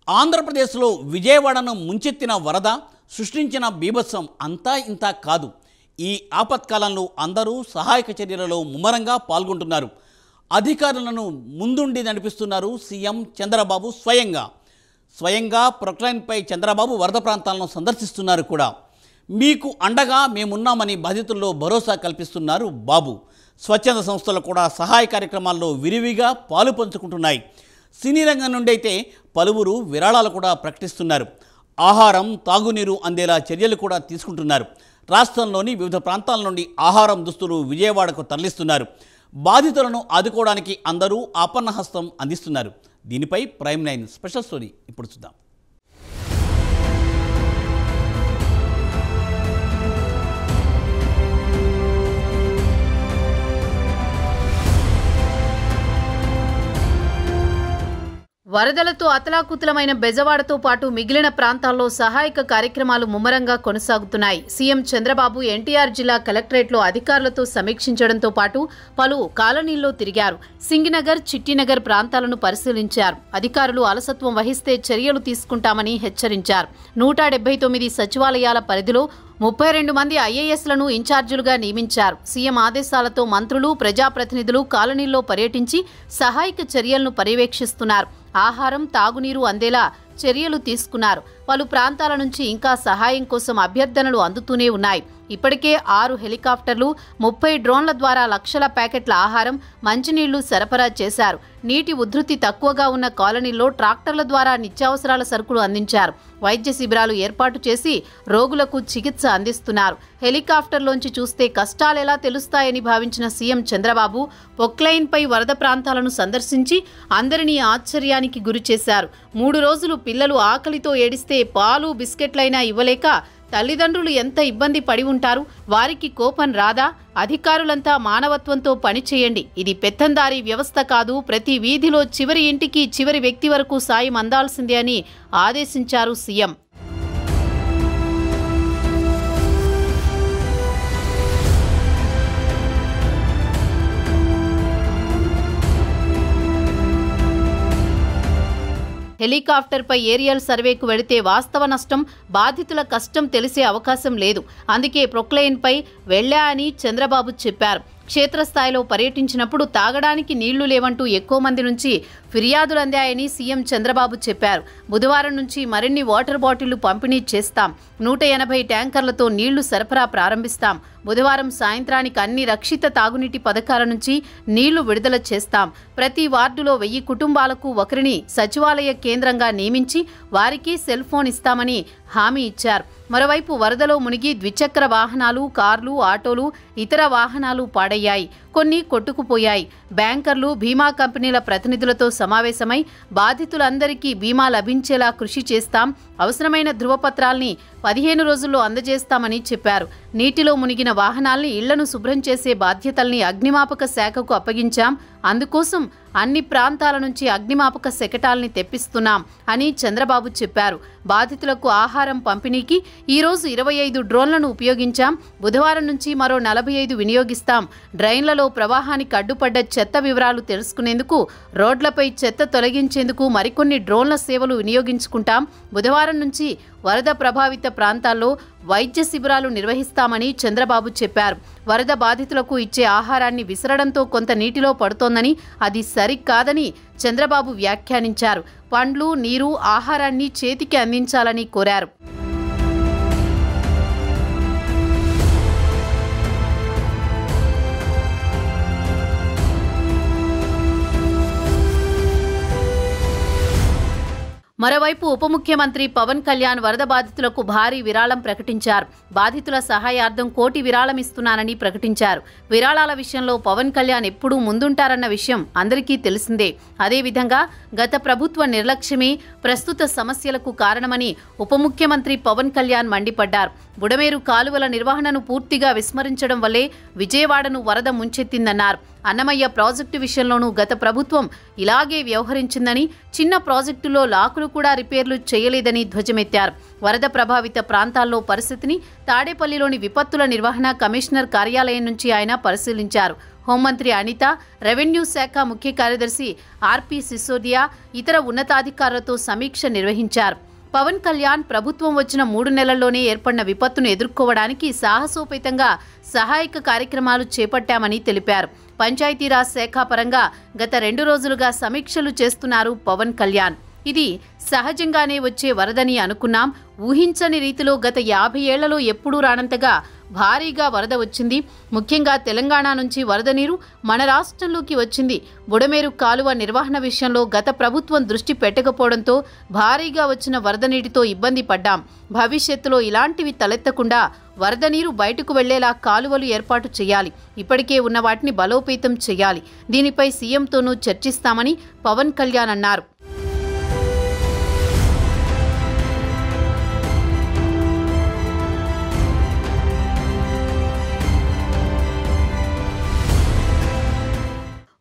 ఆంధ్రప్రదేశ్లో విజయవాడను ముంచెత్తిన వరద సృష్టించిన బీభత్సం అంతా ఇంతా కాదు. ఈ ఆపత్కాలంలో అందరూ సహాయక చర్యలలో ముమ్మరంగా పాల్గొంటున్నారు. అధికారులను ముందుండి నడిపిస్తున్నారు సీఎం చంద్రబాబు. స్వయంగా ప్రొక్లైన్పై చంద్రబాబు వరద ప్రాంతాలను సందర్శిస్తున్నారు కూడా. మీకు అండగా మేమున్నామని బాధితుల్లో భరోసా కల్పిస్తున్నారు బాబు. స్వచ్ఛంద సంస్థలు కూడా సహాయ కార్యక్రమాల్లో విరివిగా పాలు పంచుకుంటున్నాయి. సినీ రంగం నుండి అయితే పలువురు విరాళాలు కూడా ప్రకటిస్తున్నారు. ఆహారం, తాగునీరు అందేలా చర్యలు కూడా తీసుకుంటున్నారు. రాష్ట్రంలోని వివిధ ప్రాంతాల నుండి ఆహారం, దుస్తులు విజయవాడకు తరలిస్తున్నారు. బాధితులను ఆదుకోవడానికి అందరూ ఆపన్నహస్తం అందిస్తున్నారు. దీనిపై ప్రైమ్ 9 స్పెషల్ స్టోరీ ఇప్పుడు చూద్దాం. వరదలతో అతలాకుతలమైన బెజవాడతో పాటు మిగిలిన ప్రాంతాల్లో సహాయక కార్యక్రమాలు ముమ్మరంగా కొనసాగుతున్నాయి. సీఎం చంద్రబాబు ఎన్టీఆర్ జిల్లా కలెక్టరేట్లో అధికారులతో సమీక్షించడంతో పాటు పలు కాలనీల్లో తిరిగారు. సింగినగర్, చిట్టినగర్ ప్రాంతాలను పరిశీలించారు. అధికారులు అలసత్వం వహిస్తే చర్యలు తీసుకుంటామని హెచ్చరించారు. 179 సచివాలయాల పరిధిలో 32 మంది ఐఏఎస్లను ఇన్ఛార్జీలుగా నియమించారు. సీఎం ఆదేశాలతో మంత్రులు, ప్రజాప్రతినిధులు కాలనీల్లో పర్యటించి సహాయక చర్యలను పర్యవేక్షిస్తున్నారు. ఆహారం, తాగునీరు అందేలా చర్యలు తీసుకున్నారు. పలు ప్రాంతాల నుంచి ఇంకా సహాయం కోసం అభ్యర్థనలు అందుతూనే ఉన్నాయి. ఇప్పటికే 6 హెలికాప్టర్లు, 30 డ్రోన్ల ద్వారా లక్షల ప్యాకెట్ల ఆహారం, మంచినీళ్లు సరఫరా చేశారు. నీటి ఉధృతి తక్కువగా ఉన్న కాలనీల్లో ట్రాక్టర్ల ద్వారా నిత్యావసరాల సరుకులు అందించారు. వైద్య శిబిరాలు ఏర్పాటు చేసి రోగులకు చికిత్స అందిస్తున్నారు. హెలికాప్టర్లోంచి చూస్తే కష్టాలెలా తెలుస్తాయని భావించిన సీఎం చంద్రబాబు పొక్లైన్పై వరద ప్రాంతాలను సందర్శించి అందరినీ ఆశ్చర్యానికి గురిచేశారు. 3 రోజులు పిల్లలు ఆకలితో ఏడిస్తే పాలు, బిస్కెట్లైనా ఇవ్వలేక తల్లిదండ్రులు ఎంత ఇబ్బంది పడి ఉంటారు. వారికి కోపం రాదా? అధికారులంతా మానవత్వంతో పనిచేయండి. ఇది పెత్తందారీ వ్యవస్థ కాదు. ప్రతి వీధిలో చివరి ఇంటికి, చివరి వ్యక్తి వరకు సాయం అందాల్సిందే అని ఆదేశించారు సీఎం. హెలికాప్టర్పై ఏరియల్ సర్వేకు వెళితే వాస్తవ నష్టం, బాధితుల కష్టం తెలిసే అవకాశం లేదు. అందుకే ప్రొక్లైన్పై వెళ్లా అని చంద్రబాబు చెప్పారు. క్షేత్రస్థాయిలో పర్యటించినప్పుడు తాగడానికి నీళ్లు లేవంటూ ఎక్కువ మంది నుంచి ఫిర్యాదులు అందాయని సీఎం చంద్రబాబు చెప్పారు. బుధవారం నుంచి మరిన్ని వాటర్ బాటిళ్లు పంపిణీ చేస్తాం. 180 ట్యాంకర్లతో నీళ్లు సరఫరా ప్రారంభిస్తాం. బుధవారం సాయంత్రానికి అన్ని రక్షిత తాగునీటి పథకాల నుంచి నీళ్లు విడుదల చేస్తాం. ప్రతి వార్డులో 1000 కుటుంబాలకు ఒకరిని సచివాలయ కేంద్రంగా నియమించి వారికి సెల్ ఫోన్ ఇస్తామని హామీ ఇచ్చారు. మరోవైపు వరదలో మునిగి ద్విచక్ర వాహనాలు, కార్లు, ఆటోలు, ఇతర వాహనాలు పాడయ్యాయి. కొన్ని కొట్టుకుపోయాయి. బ్యాంకర్లు, బీమా కంపెనీల ప్రతినిధులతో సమావేశమై బాధితులందరికీ బీమా లభించేలా కృషి చేస్తాం. అవసరమైన ధృవపత్రాల్ని 15 రోజుల్లో అందజేస్తామని చెప్పారు. నీటిలో మునిగిన వాహనాల్ని, ఇళ్లను శుభ్రం చేసే బాధ్యతల్ని అగ్నిమాపక శాఖకు అప్పగించాం. అందుకోసం అన్ని ప్రాంతాల నుంచి అగ్నిమాపక శకటాల్ని తెప్పిస్తున్నాం అని చంద్రబాబు చెప్పారు. బాధితులకు ఆహారం పంపిణీకి ఈరోజు 25 డ్రోన్లను ఉపయోగించాం. బుధవారం నుంచి మరో 45 వినియోగిస్తాం. డ్రైన్లలో ప్రవాహానికి అడ్డుపడ్డ చెత్త వివరాలు తెలుసుకునేందుకు, రోడ్లపై చెత్త తొలగించేందుకు మరికొన్ని డ్రోన్ల సేవలు వినియోగించుకుంటాం. బుధవారం నుంచి వరద ప్రభావిత ప్రాంతాల్లో వైద్య శిబిరాలు నిర్వహిస్తామని చంద్రబాబు చెప్పారు. వరద బాధితులకు ఇచ్చే ఆహారాన్ని విసరడంతో కొంత నీటిలో పడుతోందని, అది సరికాదని చంద్రబాబు వ్యాఖ్యానించారు. పండ్లు, నీరు, ఆహారాన్ని చేతికి అందించాలని కోరారు. మరోవైపు ఉప ముఖ్యమంత్రి పవన్ కళ్యాణ్ వరద బాధితులకు భారీ విరాళం ప్రకటించారు. బాధితుల సహాయార్థం 1 కోటి విరాళం ఇస్తున్నానని ప్రకటించారు. విరాళాల విషయంలో పవన్ కళ్యాణ్ ఎప్పుడూ ముందుంటారన్న విషయం అందరికీ తెలిసిందే. అదేవిధంగా గత ప్రభుత్వ నిర్లక్ష్యమే ప్రస్తుత సమస్యలకు కారణమని ఉప ముఖ్యమంత్రి పవన్ కళ్యాణ్ మండిపడ్డారు. బుడమేరు కాలువల నిర్వహణను పూర్తిగా విస్మరించడం వల్లే విజయవాడను వరద ముంచెత్తిందన్నారు. అన్నమయ్య ప్రాజెక్టు విషయంలోనూ గత ప్రభుత్వం ఇలాగే వ్యవహరించిందని, చిన్న ప్రాజెక్టులో లాకులు కూడా రిపేర్లు చేయలేదని ధ్వజమెత్తారు. వరద ప్రభావిత ప్రాంతాల్లో పరిస్థితిని తాడేపల్లిలోని విపత్తుల నిర్వహణ కమిషనర్ కార్యాలయం నుంచి ఆయన పరిశీలించారు. హోంమంత్రి అనిత, రెవెన్యూ శాఖ ముఖ్య కార్యదర్శి ఆర్పి సిసోదియా ఇతర ఉన్నతాధికారులతో సమీక్ష నిర్వహించారు. పవన్ కళ్యాణ్ ప్రభుత్వం వచ్చిన 3 నెలల్లోనే ఏర్పడిన విపత్తును ఎదుర్కోవడానికి సాహసోపేతంగా సహాయక కార్యక్రమాలు చేపట్టామని తెలిపారు. పంచాయతీరాజ్ శాఖ పరంగా గత 2 రోజులుగా సమీక్షలు చేస్తున్నారు పవన్ కళ్యాణ్. ఇది సహజంగానే వచ్చే వరదని అనుకున్నాం. ఊహించని రీతిలో గత 50 ఏళ్లలో ఎప్పుడూ రానంతగా భారీగా వరద వచ్చింది. ముఖ్యంగా తెలంగాణ నుంచి వరద నీరు మన రాష్ట్రంలోకి వచ్చింది. బుడమేరు కాలువ నిర్వహణ విషయంలో గత ప్రభుత్వం దృష్టి పెట్టకపోవడంతో భారీగా వచ్చిన వరద నీటితో ఇబ్బంది పడ్డాం. భవిష్యత్తులో ఇలాంటివి తలెత్తకుండా వరద నీరు బయటకు వెళ్లేలా కాలువలు ఏర్పాటు చేయాలి. ఇప్పటికే ఉన్న వాటిని బలోపేతం చేయాలి. దీనిపై సీఎంతోనూ చర్చిస్తామని పవన్ కళ్యాణ్ అన్నారు.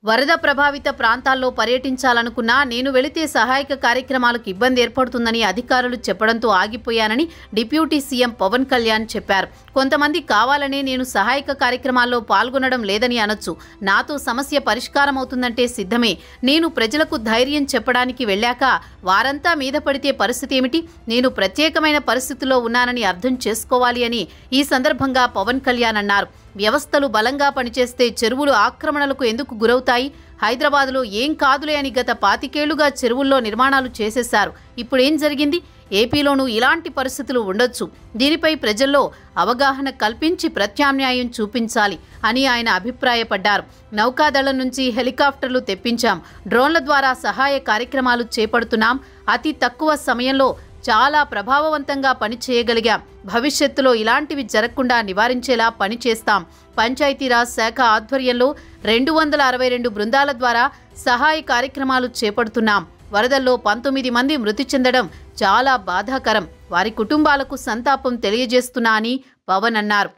వరద ప్రభావిత ప్రాంతాల్లో పర్యటించాలనుకున్నా నేను వెళితే సహాయక కార్యక్రమాలకు ఇబ్బంది ఏర్పడుతుందని అధికారులు చెప్పడంతో ఆగిపోయానని డిప్యూటీ సీఎం పవన్ కళ్యాణ్ చెప్పారు. కొంతమంది కావాలనే నేను సహాయక కార్యక్రమాల్లో పాల్గొనడం లేదని అనొచ్చు. నాతో సమస్య పరిష్కారం అవుతుందంటే సిద్ధమే. నేను ప్రజలకు ధైర్యం చెప్పడానికి వెళ్ళాక వారంతా మీద పడితే పరిస్థితి ఏమిటి? నేను ప్రత్యేకమైన పరిస్థితుల్లో ఉన్నానని అర్థం చేసుకోవాలి అని ఈ సందర్భంగా పవన్ కళ్యాణ్ అన్నారు. వ్యవస్థలు బలంగా పనిచేస్తే చెరువులు ఆక్రమణలకు ఎందుకు గురవుతాయి? హైదరాబాద్లో ఏం కాదులే అని గత 25 ఏళ్లుగా చెరువుల్లో నిర్మాణాలు చేసేశారు. ఇప్పుడేం జరిగింది? ఏపీలోనూ ఇలాంటి పరిస్థితులు ఉండొచ్చు. దీనిపై ప్రజల్లో అవగాహన కల్పించి ప్రత్యామ్నాయం చూపించాలి అని ఆయన అభిప్రాయపడ్డారు. నౌకాదళం నుంచి హెలికాప్టర్లు తెప్పించాం. డ్రోన్ల ద్వారా సహాయ కార్యక్రమాలు చేపడుతున్నాం. అతి తక్కువ సమయంలో చాలా ప్రభావవంతంగా పనిచేయగలిగాం. భవిష్యత్తులో ఇలాంటివి జరగకుండా నివారించేలా పనిచేస్తాం. పంచాయతీరాజ్ శాఖ ఆధ్వర్యంలో 262 బృందాల ద్వారా సహాయ కార్యక్రమాలు చేపడుతున్నాం. వరదల్లో 19 మంది మృతి చెందడం చాలా బాధాకరం. వారి కుటుంబాలకు సంతాపం తెలియజేస్తున్నా అని పవన్ అన్నారు.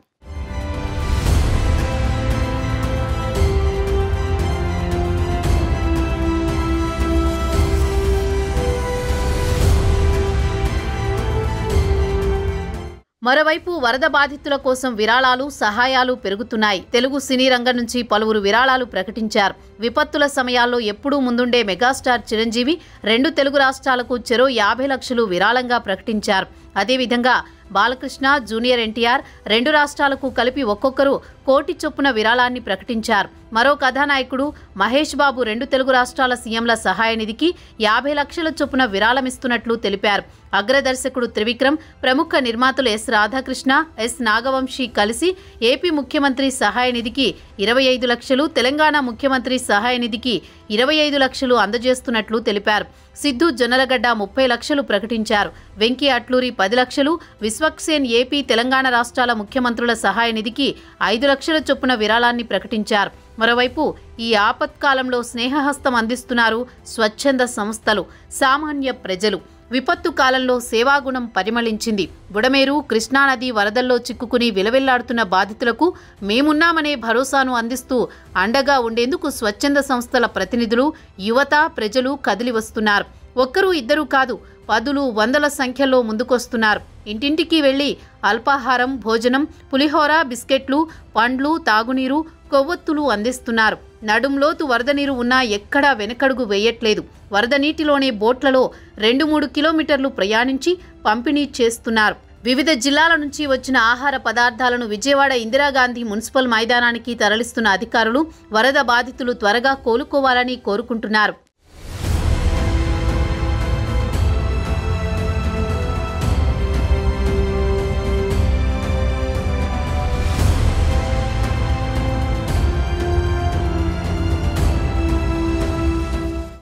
మరోవైపు వరద బాధితుల కోసం విరాళాలు, సహాయాలు పెరుగుతున్నాయి. తెలుగు సినీ రంగం నుంచి పలువురు విరాళాలు ప్రకటించారు. విపత్తుల సమయాల్లో ఎప్పుడూ ముందుండే మెగాస్టార్ చిరంజీవి 2 తెలుగు రాష్ట్రాలకు చెరో 50 లక్షలు విరాళంగా ప్రకటించారు. అదేవిధంగా బాలకృష్ణ, జూనియర్ ఎన్టీఆర్ 2 రాష్ట్రాలకు కలిపి ఒక్కొక్కరు 1 కోటి చొప్పున విరాళాన్ని ప్రకటించారు. మరో కథానాయకుడు మహేష్ బాబు 2 తెలుగు రాష్ట్రాల సీఎంల సహాయ నిధికి 50 లక్షల చొప్పున విరాళమిస్తున్నట్లు తెలిపారు. అగ్రదర్శకుడు త్రివిక్రమ్, ప్రముఖ నిర్మాతలు ఎస్ రాధాకృష్ణ, ఎస్ నాగవంశీ కలిసి ఏపీ ముఖ్యమంత్రి సహాయ నిధికి 25 లక్షలు, తెలంగాణ ముఖ్యమంత్రి సహాయ నిధికి 25 లక్షలు అందజేస్తున్నట్లు తెలిపారు. సిద్ధు జొన్నలగడ్డ 30 లక్షలు ప్రకటించారు. వెంకీ అట్లూరి 10 లక్షలు, విశ్వక్సేన్ ఏపీ, తెలంగాణ రాష్ట్రాల ముఖ్యమంత్రుల సహాయ నిధికి 5 లక్షల చొప్పున విరాళాన్ని ప్రకటించారు. మరోవైపు ఈ ఆపత్కాలంలో స్నేహహస్తం అందిస్తున్నారు స్వచ్ఛంద సంస్థలు, సామాన్య ప్రజలు. విపత్తు కాలంలో సేవాగుణం పరిమళించింది. బుడమేరు, కృష్ణానది వరదల్లో చిక్కుకుని విలవిల్లాడుతున్న బాధితులకు మేమున్నామనే భరోసాను అందిస్తూ అండగా ఉండేందుకు స్వచ్ఛంద సంస్థల ప్రతినిధులు, యువత, ప్రజలు కదిలి వస్తున్నారు. ఒక్కరు ఇద్దరు కాదు, 10లు 100ల సంఖ్యలో ముందుకొస్తున్నారు. ఇంటింటికి వెళ్లి అల్పాహారం, భోజనం, పులిహోర, బిస్కెట్లు, పండ్లు, తాగునీరు, కొవ్వొత్తులు అందిస్తున్నారు. నడుంలోతు వరద నీరు ఉన్నా ఎక్కడా వెనకడుగు వేయట్లేదు. వరద నీటిలోనే బోట్లలో 2-3 కిలోమీటర్లు ప్రయాణించి పంపిణీ చేస్తున్నారు. వివిధ జిల్లాల నుంచి వచ్చిన ఆహార పదార్థాలను విజయవాడ ఇందిరాగాంధీ మున్సిపల్ మైదానానికి తరలిస్తున్న అధికారులు వరద బాధితులు త్వరగా కోలుకోవాలని కోరుకుంటున్నారు.